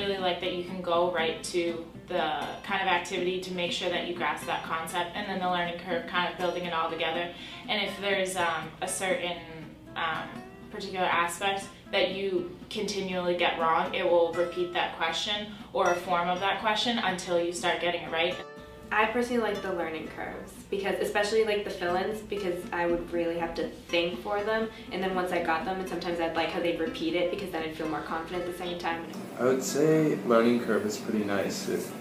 really like that you can go right to the kind of activity to make sure that you grasp that concept, and then the learning curve kind of building it all together. And if there's a certain particular aspect that you continually get wrong, it will repeat that question or a form of that question until you start getting it right. I personally like the learning curves, because especially like the fill-ins, because I would really have to think for them, and then once I got them, and sometimes I'd like how they'd repeat it because then I'd feel more confident at the same time. I would say learning curve is pretty nice. If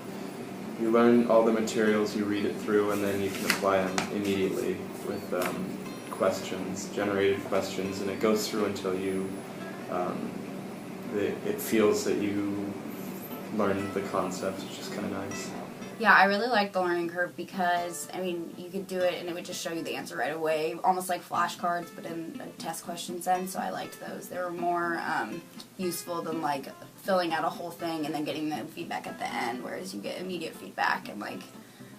you learn all the materials, you read it through, and then you can apply them immediately with questions, generated questions, and it goes through until you, it feels that you learned the concept, which is kind of nice. Yeah, I really like the learning curve because, I mean, you could do it and it would just show you the answer right away, almost like flashcards, but in a test question sense, so I liked those. They were more useful than, like, filling out a whole thing and then getting the feedback at the end, whereas you get immediate feedback, and, like,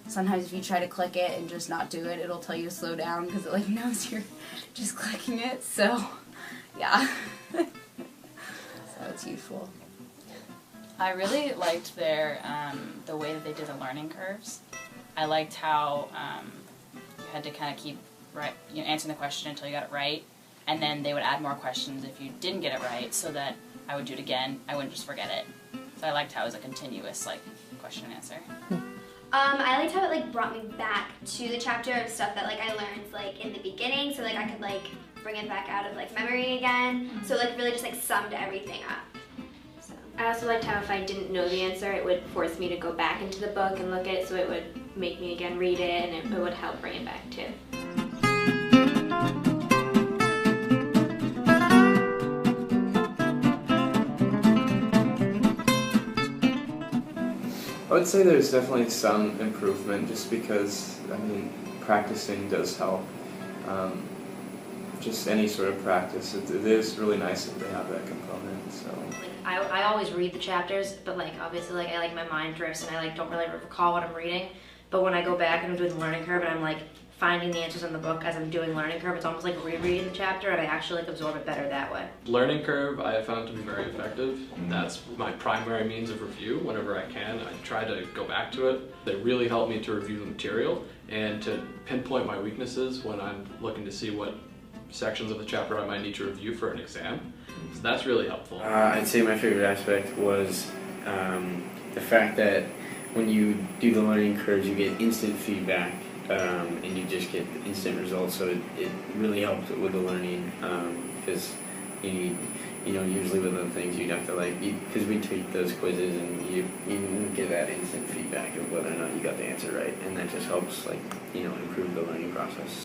sometimes if you try to click it and just not do it, it'll tell you to slow down because it, like, knows you're just clicking it, so, yeah. So it's useful. I really liked their the way that they did the learning curves. I liked how you had to kind of keep answering the question until you got it right, and then they would add more questions if you didn't get it right, so that I would do it again. I wouldn't just forget it. So I liked how it was a continuous question and answer. I liked how it brought me back to the chapter of stuff that I learned in the beginning, so I could bring it back out of memory again. So really just summed everything up. I also liked how if I didn't know the answer, it would force me to go back into the book and look at it, so it would make me again read it, and it would help bring it back too. I would say there's definitely some improvement, just because, I mean, practicing does help. Just any sort of practice, it is really nice that they have that component. So I always read the chapters, but obviously I my mind drifts and I don't really recall what I'm reading. But when I go back and I'm doing the learning curve and I'm finding the answers in the book as I'm doing learning curve, it's almost like rereading the chapter, and I actually absorb it better that way. Learning curve I have found to be very effective. That's my primary means of review. Whenever I can, I try to go back to it. They really help me to review the material and to pinpoint my weaknesses when I'm looking to see what sections of the chapter I might need to review for an exam. So that's really helpful. I'd say my favorite aspect was the fact that when you do the learning curves, you get instant feedback, and you just get instant results. So it really helped with the learning, because usually with other things you'd have to because we take those quizzes and you get that instant feedback of whether or not you got the answer right, and that just helps improve the learning process.